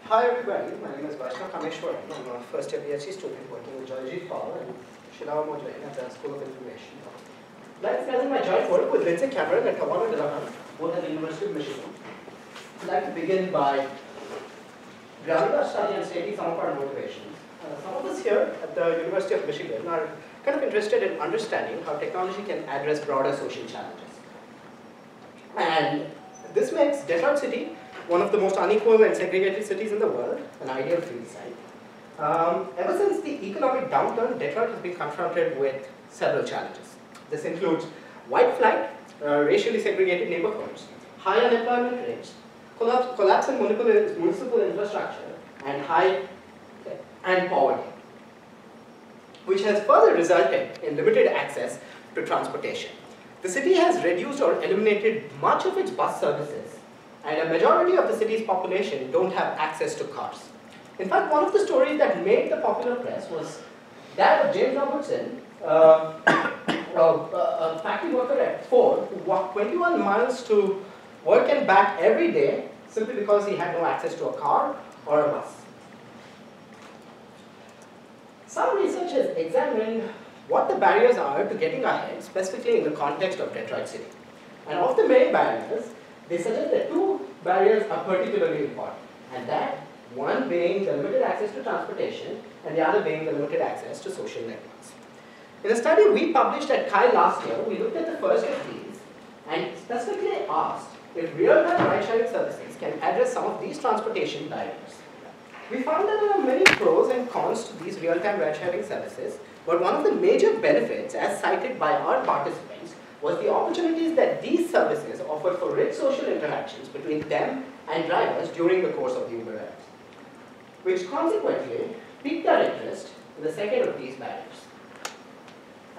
Hi everybody, my name is Vaishnav Kameswaran. I'm a first year PhD student working with Joyji Paul and Shilawa Mojlain at the School of Information. I'd like to present my joint work with Lindsay Cameron and Tawana Delahan, both at the University of Michigan. I'd like to begin by grounding our study and stating some of our motivations. Some of us here at the University of Michigan are kind of interested in understanding how technology can address broader social challenges. And this makes Detroit City one of the most unequal and segregated cities in the world, an ideal field site. Ever since the economic downturn, Detroit has been confronted with several challenges. This includes white flight, racially segregated neighborhoods, high unemployment rates, collapse in municipal infrastructure, and poverty, which has further resulted in limited access to transportation. The city has reduced or eliminated much of its bus services, and a majority of the city's population don't have access to cars. In fact, one of the stories that made the popular press was that of James Robertson, a factory worker at Ford, who walked 21 miles to work and back every day simply because he had no access to a car or a bus. Some research has examined what the barriers are to getting ahead, specifically in the context of Detroit City. And of the many barriers, they suggest that two barriers are particularly important, and that one being the limited access to transportation, and the other being the limited access to social networks. In a study we published at CHI last year, we looked at the first of these and specifically asked if real-time ride-sharing services can address some of these transportation barriers. We found that there are many pros and cons to these real-time ride-sharing services, but one of the major benefits, as cited by our participants, was the opportunities that these services offer for rich social interactions between them and drivers during the course of the Uber rides, which consequently piqued our interest in the second of these barriers.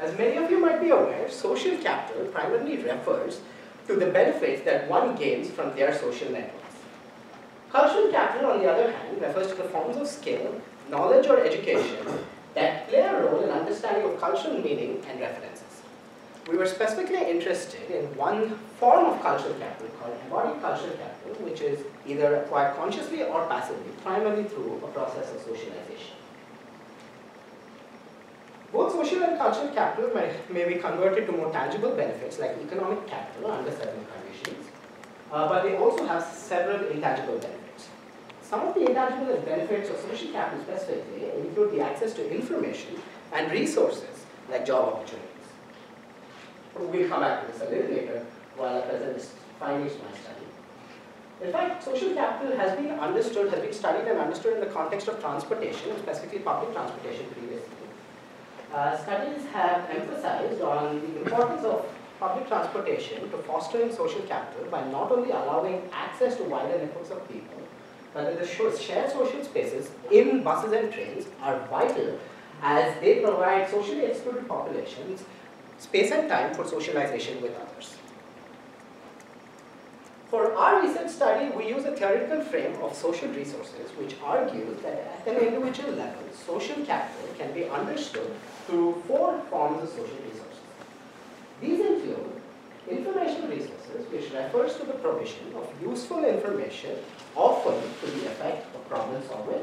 As many of you might be aware, social capital primarily refers to the benefits that one gains from their social networks. Cultural capital, on the other hand, refers to the forms of skill, knowledge, or education that play a role in understanding of cultural meaning and references. We were specifically interested in one form of cultural capital called embodied cultural capital, which is either acquired consciously or passively, primarily through a process of socialization. Both social and cultural capital may be converted to more tangible benefits like economic capital under certain conditions, but they also have several intangible benefits. Some of the intangible benefits of social capital specifically include the access to information and resources like job opportunities. We'll come back to this a little later while I present the findings of my study. In fact, social capital has been studied and understood in the context of transportation, and specifically public transportation previously. Studies have emphasized on the importance of public transportation to fostering social capital by not only allowing access to wider networks of people, but that the shared social spaces in buses and trains are vital as they provide socially excluded populations space and time for socialization with others. For our research study, we use a theoretical frame of social resources which argues that at an individual level, social capital can be understood through four forms of social resources. These include information resources, which refers to the provision of useful information, often to the effect of problem solving.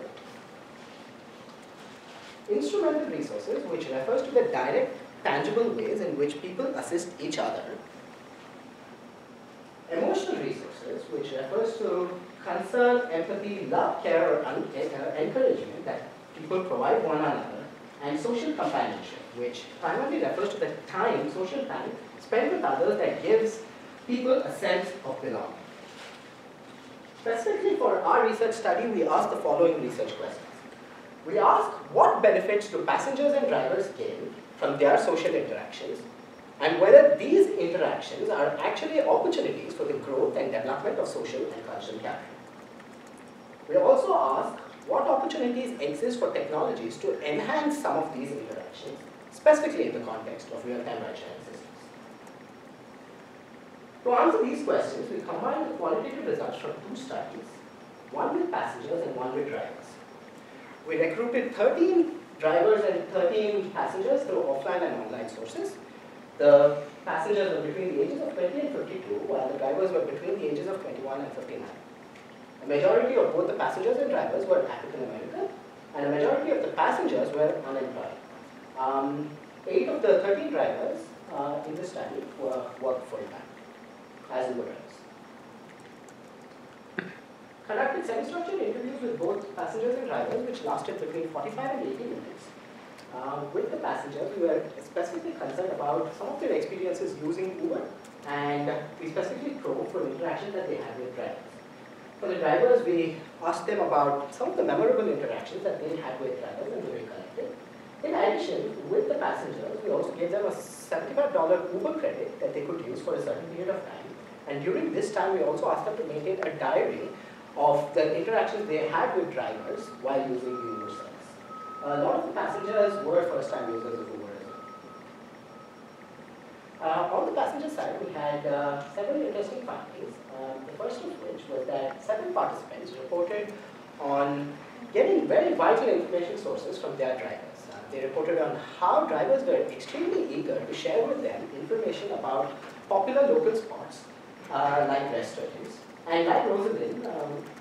Instrumental resources, which refers to the direct, tangible ways in which people assist each other. Emotional resources, which refers to concern, empathy, love, care, or encouragement that people provide one another. And social companionship, which primarily refers to the time, social time, spent with others that gives people a sense of belonging. Specifically for our research study, we asked the following research questions. We asked what benefits do passengers and drivers gain from their social interactions, and whether these interactions are actually opportunities for the growth and development of social and cultural capital. We also asked what opportunities exist for technologies to enhance some of these interactions, specifically in the context of real-time ride-sharing systems. To answer these questions, we combined the qualitative results from two studies, one with passengers and one with drivers. We recruited 13 drivers and 13 passengers through offline and online sources. The passengers were between the ages of 20 and 52, while the drivers were between the ages of 21 and 59. A majority of both the passengers and drivers were African American, and a majority of the passengers were unemployed. 8 of the 13 drivers in this study worked full-time as Uber drivers. Conducted semi-structured interviews with both passengers and drivers, which lasted between 45 and 80 minutes. With the passengers, we were specifically concerned about some of their experiences using Uber, and we specifically probed for interactions that they had with drivers. For the drivers, we asked them about some of the memorable interactions that they had with drivers, and they recollected. In addition, with the passengers, we also gave them a $75 Uber credit that they could use for a certain period of time. And during this time, we also asked them to maintain a diary of the interactions they had with drivers while using the Uber service. A lot of the passengers were first-time users of Uber as well. On the passenger side, we had several interesting findings. The first of which was that several participants reported on getting very vital information sources from their drivers. They reported on how drivers were extremely eager to share with them information about popular local spots like restaurants. And like Rosalind,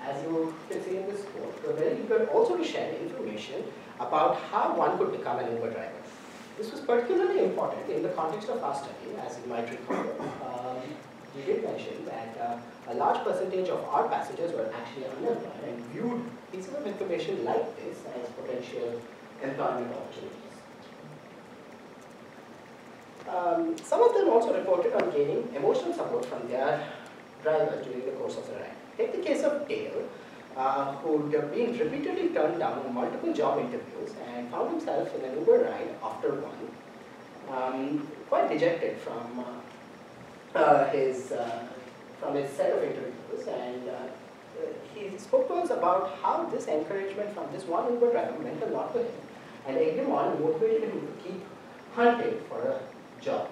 as you can see in this quote, were very eager also to share information about how one could become an Uber driver. This was particularly important in the context of our study, as you might recall. We did mention that a large percentage of our passengers were actually unemployed and viewed pieces of information like this as potential employment opportunities. Some of them also reported on gaining emotional support from their drivers during the course of the ride. Take the case of Dale, who'd been repeatedly turned down in multiple job interviews and found himself in an Uber ride after one, quite dejected from his set of interviews, and he spoke to us about how this encouragement from this one Uber driver meant a lot to him and egged him on and motivated him to keep hunting for a job.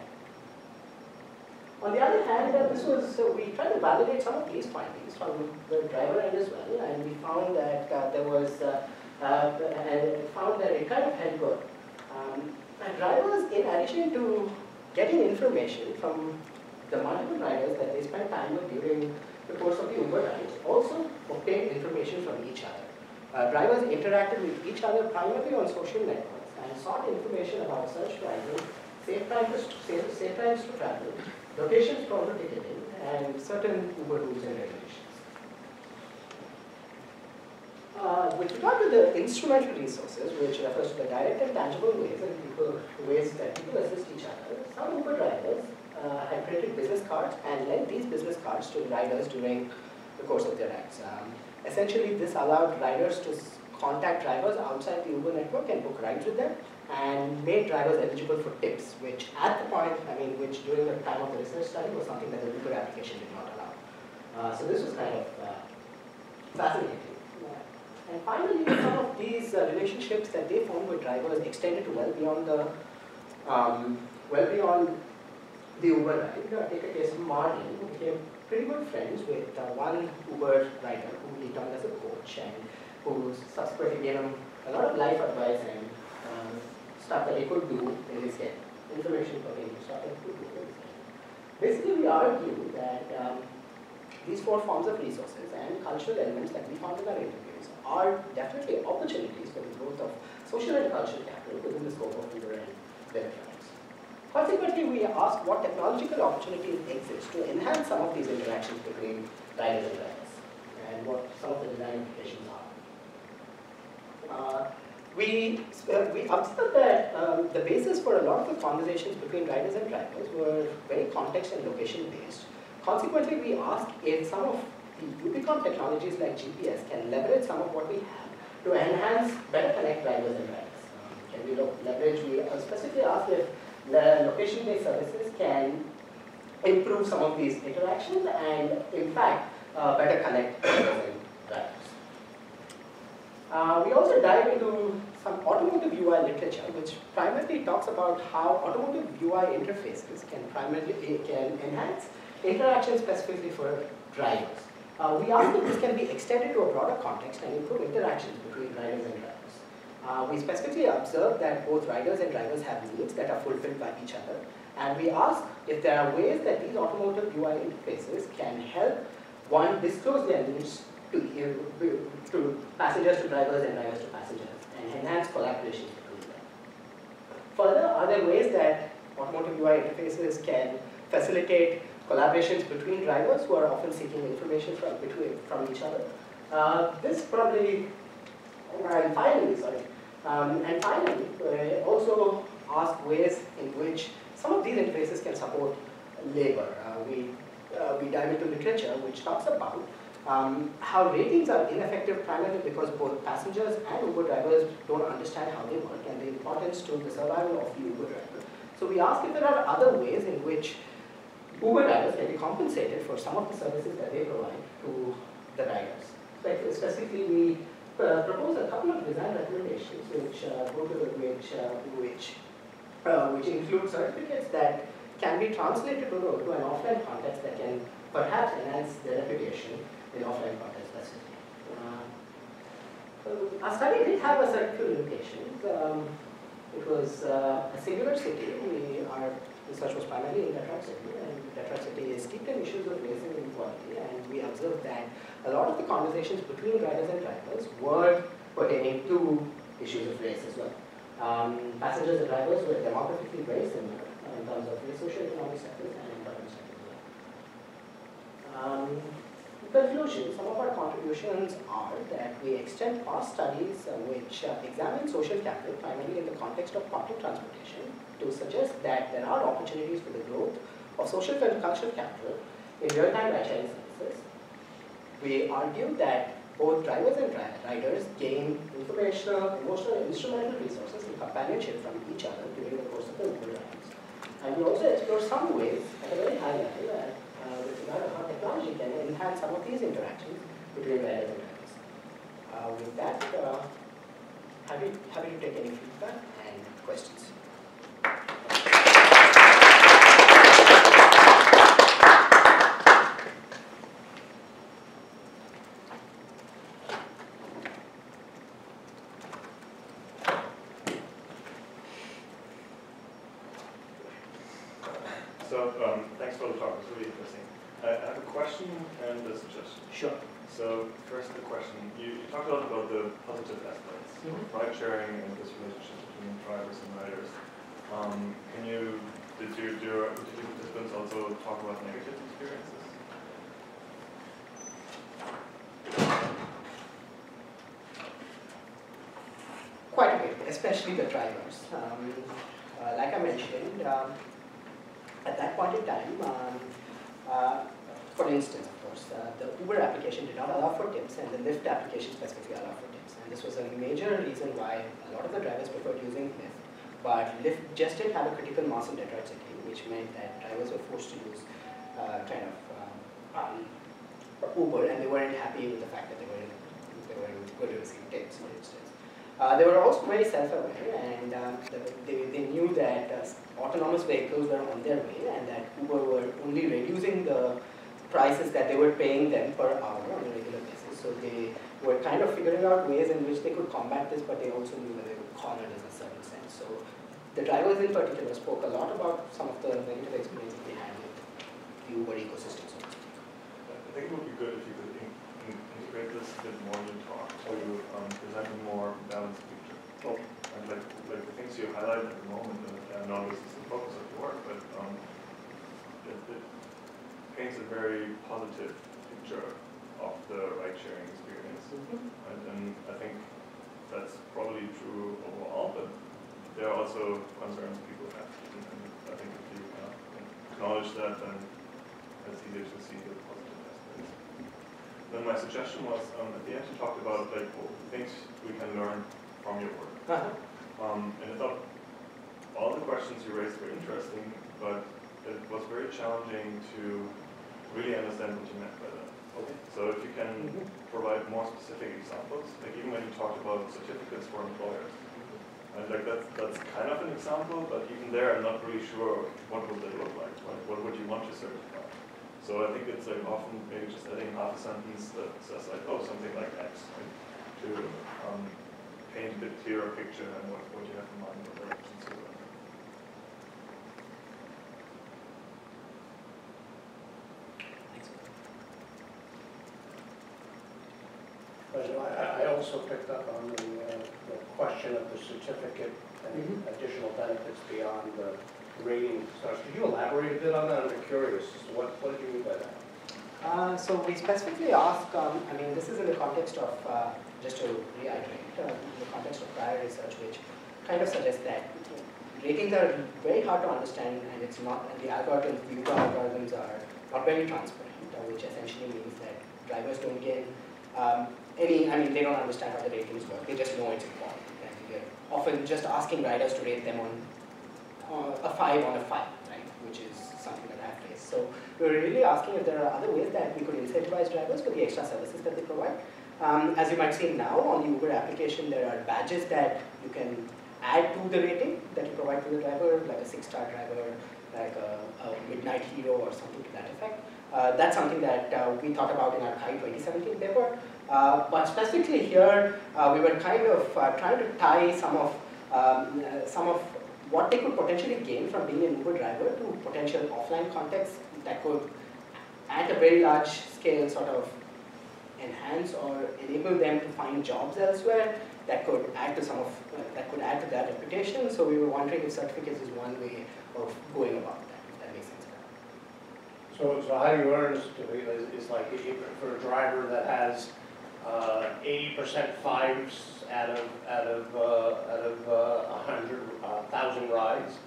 On the other hand, we tried to validate some of these findings from the driver end as well, and we found that it kind of held good. And drivers, in addition to getting information from the multiple riders that they spent time with during the course of the Uber rides, also obtained information from each other. Drivers interacted with each other primarily on social networks and sought information about search driving, safe times to travel, locations for ticketing, and certain Uber rules and regulations. With regard to the instrumental resources, which refers to the direct and tangible ways that people assist each other, some Uber drivers had printed business cards and lent these business cards to riders during the course of their rides. Essentially, this allowed riders to contact drivers outside the Uber network and book rides with them, and made drivers eligible for tips, which at the point, which during the time of the research study was something that the Uber application did not allow. So this was kind of fascinating. And finally, some of these relationships that they formed with drivers extended to well beyond the Uber ride. Take a case of Martin, who became pretty good friends with one Uber rider who he turned as a coach and who subsequently gave him a lot of life advice and stuff that he could do in his head, information for him, stuff that he could do in his head. Basically, we argue that these 4 forms of resources and cultural elements that we found in our interviews are definitely opportunities for the growth of social and cultural capital within the scope of Uber and their clients. Consequently, we asked what technological opportunities exist to enhance some of these interactions between riders and drivers, and what some of the design implications are. We observed that the basis for a lot of the conversations between riders and drivers were very context and location based. Consequently, we asked if some of the Ubicon technologies like GPS can leverage some of what we have to enhance, better connect drivers and riders. Can we leverage, we specifically asked if the location-based services can improve some of these interactions and, in fact, better connect drivers and drivers. We also dive into some automotive UI literature, which primarily talks about how automotive UI interfaces can enhance interaction specifically for drivers. We asked if this can be extended to a broader context and improve interactions between riders and drivers. We specifically observed that both riders and drivers have needs that are fulfilled by each other, and we asked if there are ways that these automotive UI interfaces can help one disclose their needs to passengers to drivers and drivers to passengers, and enhance collaboration between them. Further, are there ways that automotive UI interfaces can facilitate collaborations between drivers who are often seeking information from each other? And finally, also ask ways in which some of these interfaces can support labor. We dive into literature which talks about how ratings are ineffective primarily because both passengers and Uber drivers don't understand how they work and the importance to the survival of the Uber driver. So we ask if there are other ways in which Uber drivers can be compensated for some of the services that they provide to the riders. So specifically, we propose a couple of design recommendations which include certificates that can be translated to an offline context that can perhaps enhance their reputation in offline context specifically. Our study did have a certain few limitations. It was a singular city. Our research was primarily in Detroit City, and Detroit City is steeped in issues of race and inequality, and we observed that a lot of the conversations between riders and drivers were pertaining to issues of race as well. Passengers and drivers were demographically very similar in terms of their socio-economic status and employment status as well. In conclusion, some of our contributions are that we extend past studies which examine social capital primarily in the context of public transportation to suggest that there are opportunities for the growth of social and cultural capital in real-time ride-sharing services. We argue that both drivers and riders gain informational, emotional, and instrumental resources and companionship from each other during the course of their Uber rides. And we also explore some ways at a very high level with regard to how technology can enhance some of these interactions between riders and drivers. With that, happy to take any feedback and questions. So thanks for the talk, it's really interesting. I have a question and a suggestion. Sure. So first the question, you talked a lot about the positive aspects of ride sharing and this relationship between drivers and riders. Did your participants also talk about negative experiences? Quite a bit, especially the drivers. Like I mentioned, at that point in time, for instance, of course, the Uber application did not allow for tips, and the Lyft application specifically allowed for tips. And this was a major reason why a lot of the drivers preferred using Lyft. But Lyft just didn't have a critical mass in Detroit City, which meant that drivers were forced to use Uber, and they weren't happy with the fact that they weren't going to receive tips, for instance. They were also very self-aware, and they knew that autonomous vehicles were on their way, and that Uber were only reducing the prices that they were paying them per hour on a regular basis. So they were kind of figuring out ways in which they could combat this, but they also knew that they would corner it in a certain sense. So the drivers in particular spoke a lot about some of the negative experiences they had with the Uber ecosystem. So to speak. I think it would be good if you could integrate this a bit more in your talk, so you present a more balanced picture. Okay. And like the things you highlight at the moment, and I know this is the focus of your work, but it paints a very positive picture of the ride-sharing experience. And I think that's probably true overall, but there are also concerns people have. And I think if you acknowledge that, then it's easier to see the positive aspects. Then my suggestion was, at the end you talked about things we can learn from your work. And I thought all the questions you raised were interesting, but it was very challenging to really understand what you meant by that. Okay. So if you can provide more specific examples, like even when you talked about certificates for employers, and that's kind of an example, but even there I'm not really sure what would they look like, what would you want to certify. So I think it's often maybe just adding half a sentence that says something like X, right? To paint a bit clearer picture and what you have in mind, what directions you want. But I also picked up on the question of the certificate and additional benefits beyond the rating. So could you elaborate a bit on that? I'm curious. What did you mean by that? So we specifically ask, I mean, this is in the context of, just to reiterate, in the context of prior research, which kind of suggests that ratings are very hard to understand, and it's not, and the algorithms, the Uber algorithms are not very transparent, which essentially means that drivers don't gain they don't understand how the ratings work, they just know it's important. And they're often just asking riders to rate them on a 5 on a 5, right, which is something that I've faced. So we're really asking if there are other ways that we could incentivize drivers for the extra services that they provide. As you might see now on the Uber application, there are badges that you can add to the rating that you provide to the driver, like a 6-star driver, like a midnight hero or something to that effect. That's something that we thought about in our KAI 2017 paper. But specifically here, we were kind of trying to tie some of what they could potentially gain from being an Uber driver to potential offline contexts that could, at a very large scale, sort of enhance or enable them to find jobs elsewhere that could add to that reputation. So we were wondering if certificates is one way of going about that, if that makes sense. So how do you earn a certificate? It's like for a driver that has 80% 5s out of 100,000 rides.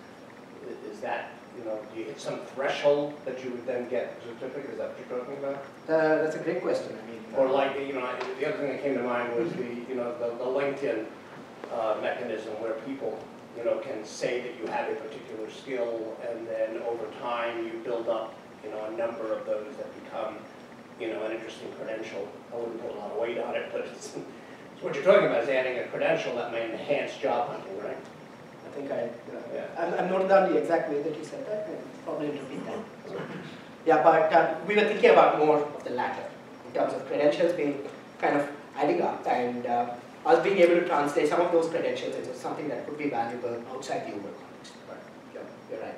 Is that, do you hit some threshold that you would then get a certificate? Is that what you're talking about? That's a great question. I mean, or like, the other thing that came to mind was the LinkedIn mechanism where people, can say that you have a particular skill, and then over time you build up, a number of those that become, an interesting credential. I wouldn't put a lot of weight on it, but it's what you're talking about is adding a credential that may enhance job hunting, right? I think I'm noting down the exact way that you said that, and probably repeat that. Yeah, but we were thinking about more of the latter, in terms of credentials being kind of adding up, and us being able to translate some of those credentials into something that could be valuable outside the Uber context. But yeah, you're right.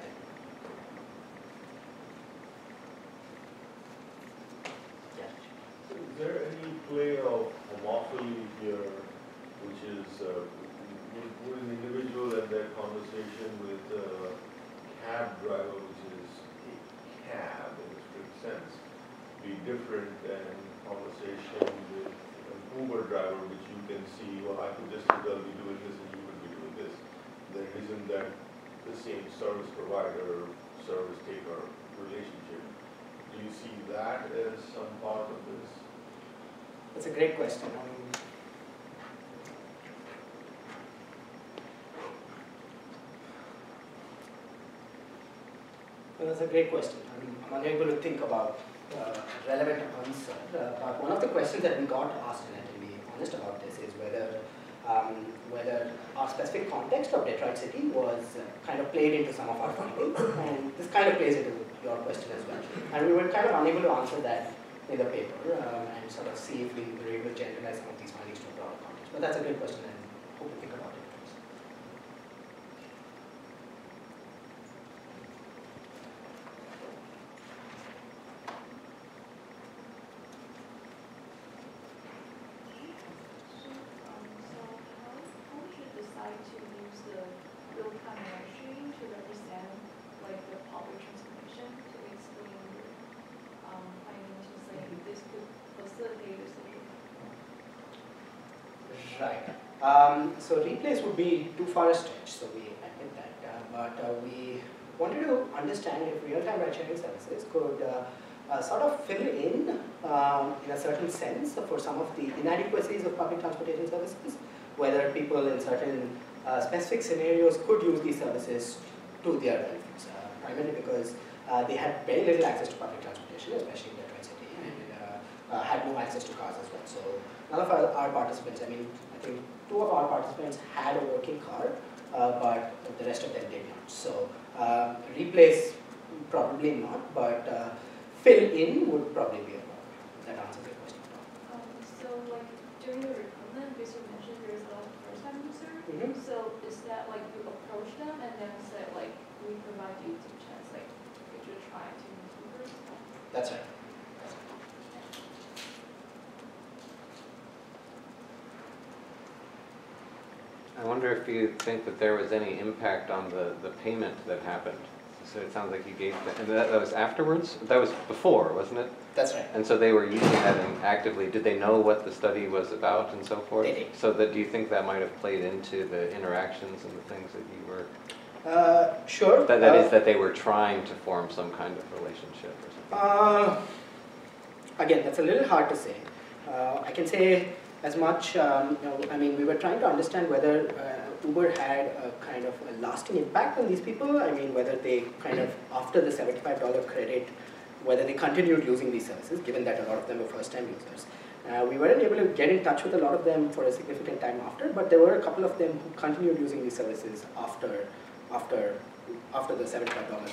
Is there any play of homophily here, which is would an individual and their conversation with a cab driver, which is a cab in a strict sense, be different than conversation with an Uber driver, which you can see, well, I could just as well be doing this and you could be doing this. Then isn't that the same service provider, service taker relationship? Do you see that as some part of this? That's a great question. Well, that's a great question. I'm unable to think about a relevant answer. But one of the questions that we got asked, and I can be honest about this, is whether our specific context of Detroit City was kind of played into some of our findings, and this kind of plays into your question as well. And we were kind of unable to answer that in the paper and sort of see if we were able to generalize some of these findings to a broader context. But that's a good question, and hope to think about it. Right. So replace would be too far a stretch, so we admit that. But we wanted to understand if real-time ride-sharing services could sort of fill in a certain sense for some of the inadequacies of public transportation services, whether people in certain specific scenarios could use these services to their benefits, primarily because they had very little access to public transportation, especially in Detroit City, and had no access to cars as well. So none of our participants, I think 2 of our participants had a working car, but the rest of them did not. So replace, probably not, but fill in would probably be a problem. That answers your question. So like during the recruitment, because you mentioned there's a lot of first-time user, so is that like you approach them and then say like, we provide you two chance, like if you're trying to use Uber? That's right. I wonder if you think that there was any impact on the payment that happened. So it sounds like you gave, and that was afterwards? That was before, wasn't it? That's right. And so they were using that and actively, did they know what the study was about and so forth? They did. So that, do you think that might have played into the interactions and the things that you were? Sure. That is that they were trying to form some kind of relationship or something? Again, that's a little hard to say. I can say as much, I mean, we were trying to understand whether Uber had a kind of a lasting impact on these people. I mean, whether they kind of, after the $75 credit, whether they continued using these services, given that a lot of them were first-time users. We weren't able to get in touch with a lot of them for a significant time after, but there were a couple of them who continued using these services after the $75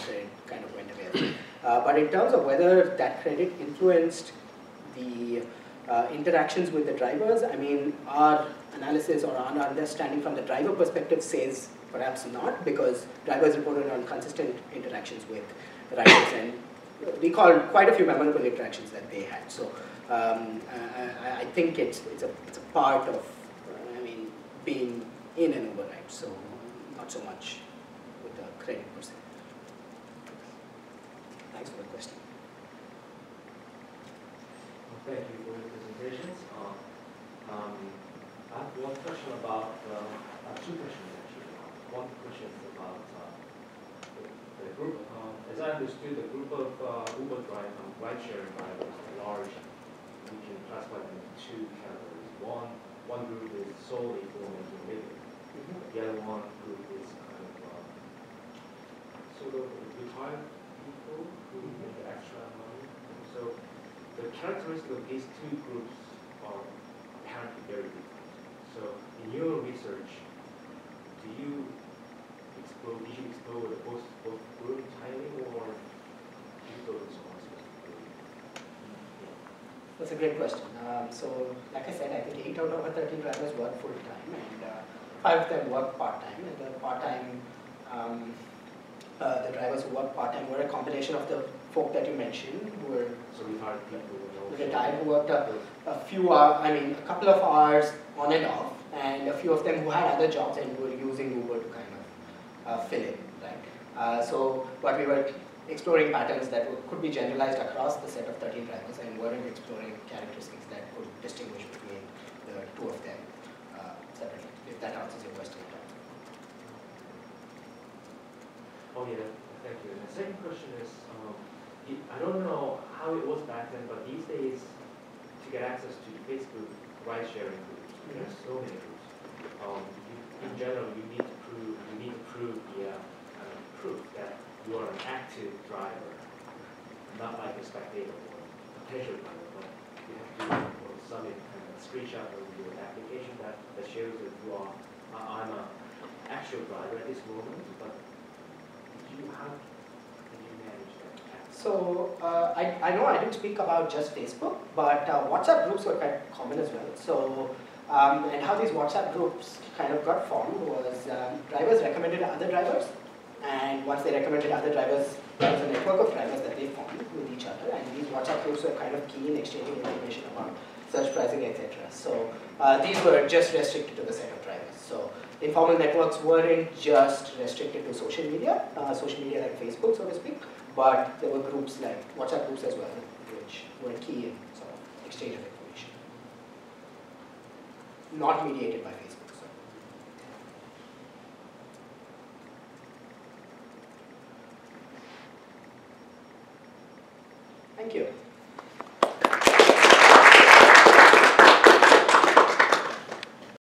credit kind of went away. But in terms of whether that credit influenced the interactions with the drivers, I mean, our analysis or our understanding from the driver perspective says perhaps not, because drivers reported on consistent interactions with riders, and we called quite a few memorable interactions that they had. So I think it's a part of, I mean, being in an Uber ride, so not so much with the credit per se. Thanks for the question. Thank you for your presentations. I have one question about, two questions actually. One question is about the group. As I understood, the group of Uber ride-sharing drivers are large. We can classify them into two categories. One group is solely for making a living. The other one group is kind of sort of retired people who make extra money. So the characteristics of these two groups are apparently very different. So in your research, did you explore both group timing, or do you focus on specific group? That's a great question. So like I said, I think 8 out of 13 drivers work full time, and 5 of them work part time. And the part time, the drivers who work part time were a combination of the folk that you mentioned, who were So retired people retired, who worked a few hours, I mean, a couple of hours on and off, and a few of them who had other jobs and were using Uber to kind of fill in, right? So what we were exploring patterns that could be generalized across the set of 13 drivers, and weren't exploring characteristics that could distinguish between the two of them separately, if that answers your question. Oh yeah, thank you. And the second question is, I don't know how it was back then, but these days, to get access to Facebook ride-sharing groups, there are so many groups. In general, you need to prove the proof that you are an active driver, not like a spectator or potential driver, but you have to submit kind of a screenshot of your application that shows that you are, I'm an actual driver at this moment, but how did you manage that? So I know I didn't speak about just Facebook, but WhatsApp groups were quite common as well. So and how these WhatsApp groups kind of got formed was drivers recommended other drivers, and once they recommended other drivers, there was a network of drivers that they formed with each other, and these WhatsApp groups were kind of key in exchanging information about search pricing, etc. So these were just restricted to the set of drivers. So informal networks weren't just restricted to social media like Facebook, so to speak, but there were groups like WhatsApp groups as well, which were key in sort of exchange of information, not mediated by Facebook. So. Thank you.